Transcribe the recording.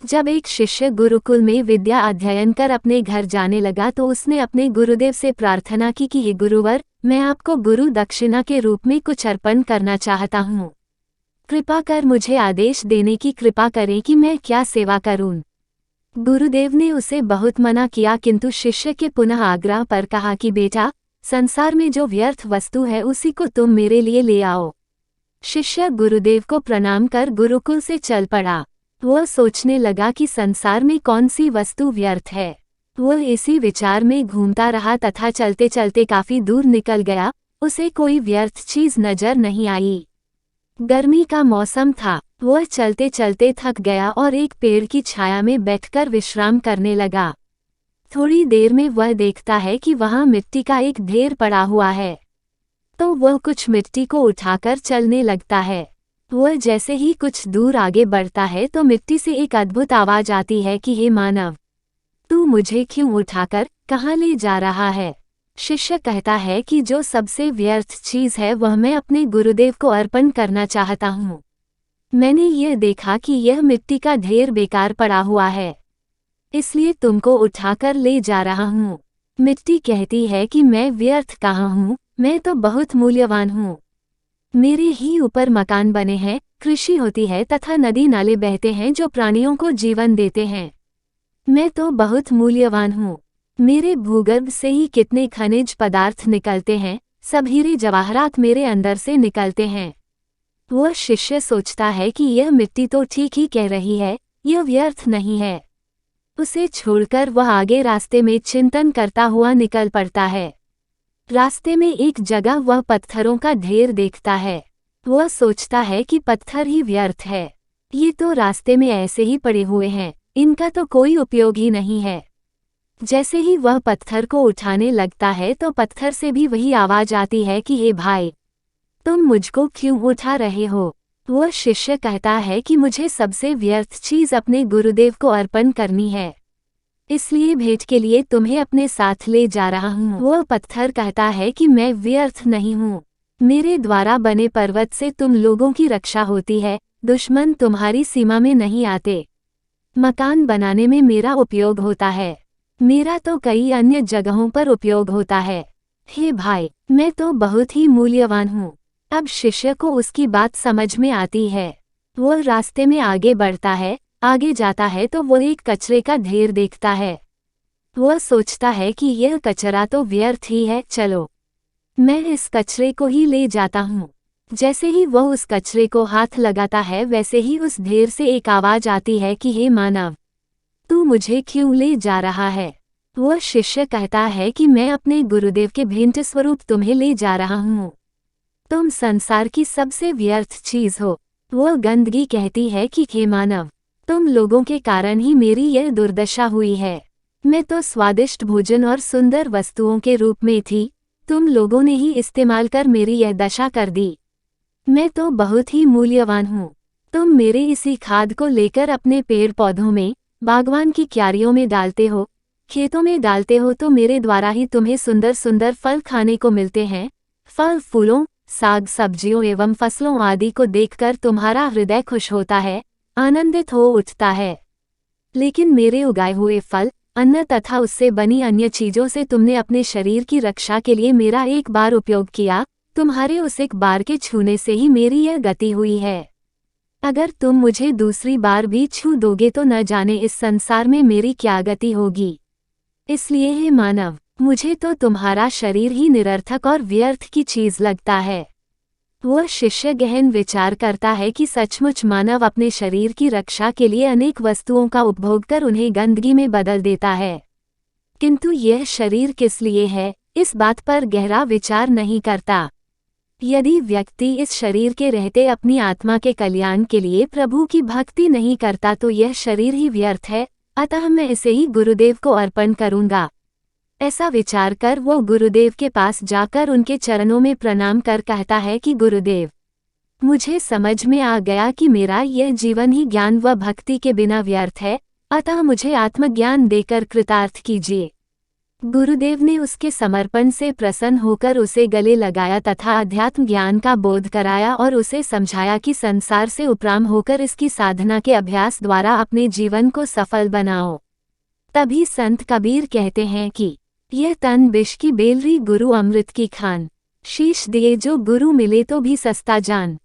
जब एक शिष्य गुरुकुल में विद्या अध्ययन कर अपने घर जाने लगा तो उसने अपने गुरुदेव से प्रार्थना की कि हे गुरुवर, मैं आपको गुरु दक्षिणा के रूप में कुछ अर्पण करना चाहता हूँ। कृपा कर मुझे आदेश देने की कृपा करें कि मैं क्या सेवा करूँ। गुरुदेव ने उसे बहुत मना किया, किंतु शिष्य के पुनः आग्रह पर कहा कि बेटा, संसार में जो व्यर्थ वस्तु है उसी को तुम मेरे लिए ले आओ। शिष्य गुरुदेव को प्रणाम कर गुरुकुल से चल पड़ा। वह सोचने लगा कि संसार में कौन सी वस्तु व्यर्थ है। वह इसी विचार में घूमता रहा तथा चलते चलते काफी दूर निकल गया। उसे कोई व्यर्थ चीज नजर नहीं आई। गर्मी का मौसम था। वह चलते चलते थक गया और एक पेड़ की छाया में बैठकर विश्राम करने लगा। थोड़ी देर में वह देखता है कि वहां मिट्टी का एक ढेर पड़ा हुआ है, तो वह कुछ मिट्टी को उठाकर चलने लगता है। वह जैसे ही कुछ दूर आगे बढ़ता है तो मिट्टी से एक अद्भुत आवाज आती है कि हे मानव, तू मुझे क्यों उठाकर कहाँ ले जा रहा है। शिष्य कहता है कि जो सबसे व्यर्थ चीज है वह मैं अपने गुरुदेव को अर्पण करना चाहता हूँ। मैंने यह देखा कि यह मिट्टी का ढेर बेकार पड़ा हुआ है, इसलिए तुमको उठाकर ले जा रहा हूँ। मिट्टी कहती है कि मैं व्यर्थ कहाँ हूँ, मैं तो बहुत मूल्यवान हूँ। मेरे ही ऊपर मकान बने हैं, कृषि होती है तथा नदी नाले बहते हैं जो प्राणियों को जीवन देते हैं। मैं तो बहुत मूल्यवान हूँ। मेरे भूगर्भ से ही कितने खनिज पदार्थ निकलते हैं, सब हीरे जवाहरात मेरे अंदर से निकलते हैं। वह शिष्य सोचता है कि यह मिट्टी तो ठीक ही कह रही है, यह व्यर्थ नहीं है। उसे छोड़कर वह आगे रास्ते में चिंतन करता हुआ निकल पड़ता है। रास्ते में एक जगह वह पत्थरों का ढेर देखता है। वह सोचता है कि पत्थर ही व्यर्थ है, ये तो रास्ते में ऐसे ही पड़े हुए हैं, इनका तो कोई उपयोग ही नहीं है। जैसे ही वह पत्थर को उठाने लगता है तो पत्थर से भी वही आवाज आती है कि हे भाई, तुम मुझको क्यों उठा रहे हो। वह शिष्य कहता है कि मुझे सबसे व्यर्थ चीज अपने गुरुदेव को अर्पण करनी है, इसलिए भेंट के लिए तुम्हें अपने साथ ले जा रहा हूँ। वह पत्थर कहता है कि मैं व्यर्थ नहीं हूँ, मेरे द्वारा बने पर्वत से तुम लोगों की रक्षा होती है, दुश्मन तुम्हारी सीमा में नहीं आते। मकान बनाने में मेरा उपयोग होता है, मेरा तो कई अन्य जगहों पर उपयोग होता है। हे भाई, मैं तो बहुत ही मूल्यवान हूँ। अब शिष्य को उसकी बात समझ में आती है। वह रास्ते में आगे बढ़ता है। आगे जाता है तो वह एक कचरे का ढेर देखता है। वह सोचता है कि यह कचरा तो व्यर्थ ही है, चलो मैं इस कचरे को ही ले जाता हूँ। जैसे ही वह उस कचरे को हाथ लगाता है वैसे ही उस ढेर से एक आवाज आती है कि हे मानव, तू मुझे क्यों ले जा रहा है। वह शिष्य कहता है कि मैं अपने गुरुदेव के भेंट स्वरूप तुम्हें ले जा रहा हूँ। तुम संसार की सबसे व्यर्थ चीज हो। वह गंदगी कहती है कि हे मानव, तुम लोगों के कारण ही मेरी यह दुर्दशा हुई है। मैं तो स्वादिष्ट भोजन और सुंदर वस्तुओं के रूप में थी, तुम लोगों ने ही इस्तेमाल कर मेरी यह दशा कर दी। मैं तो बहुत ही मूल्यवान हूँ। तुम मेरे इसी खाद को लेकर अपने पेड़ पौधों में, बागवान की क्यारियों में डालते हो, खेतों में डालते हो, तो मेरे द्वारा ही तुम्हें सुंदर सुंदर फल खाने को मिलते हैं। फल फूलों, साग सब्जियों एवं फसलों आदि को देखकर तुम्हारा हृदय खुश होता है, आनंदित हो उठता है। लेकिन मेरे उगाए हुए फल, अन्न तथा उससे बनी अन्य चीजों से तुमने अपने शरीर की रक्षा के लिए मेरा एक बार उपयोग किया, तुम्हारे उस एक बार के छूने से ही मेरी यह गति हुई है। अगर तुम मुझे दूसरी बार भी छू दोगे तो न जाने इस संसार में मेरी क्या गति होगी। इसलिए हे मानव, मुझे तो तुम्हारा शरीर ही निरर्थक और व्यर्थ की चीज लगता है। वह शिष्य गहन विचार करता है कि सचमुच मानव अपने शरीर की रक्षा के लिए अनेक वस्तुओं का उपभोग कर उन्हें गंदगी में बदल देता है, किंतु यह शरीर किस लिए है, इस बात पर गहरा विचार नहीं करता। यदि व्यक्ति इस शरीर के रहते अपनी आत्मा के कल्याण के लिए प्रभु की भक्ति नहीं करता तो यह शरीर ही व्यर्थ है, अतः मैं इसे ही गुरुदेव को अर्पण करूंगा। ऐसा विचार कर वो गुरुदेव के पास जाकर उनके चरणों में प्रणाम कर कहता है कि गुरुदेव, मुझे समझ में आ गया कि मेरा यह जीवन ही ज्ञान व भक्ति के बिना व्यर्थ है, अतः मुझे आत्मज्ञान देकर कृतार्थ कीजिए। गुरुदेव ने उसके समर्पण से प्रसन्न होकर उसे गले लगाया तथा अध्यात्म ज्ञान का बोध कराया और उसे समझाया कि संसार से उपराम होकर इसकी साधना के अभ्यास द्वारा अपने जीवन को सफल बनाओ। तभी संत कबीर कहते हैं कि यह तन विष की बेलरी गुरु अमृत की खान, शीश दिए जो गुरु मिले तो भी सस्ता जान।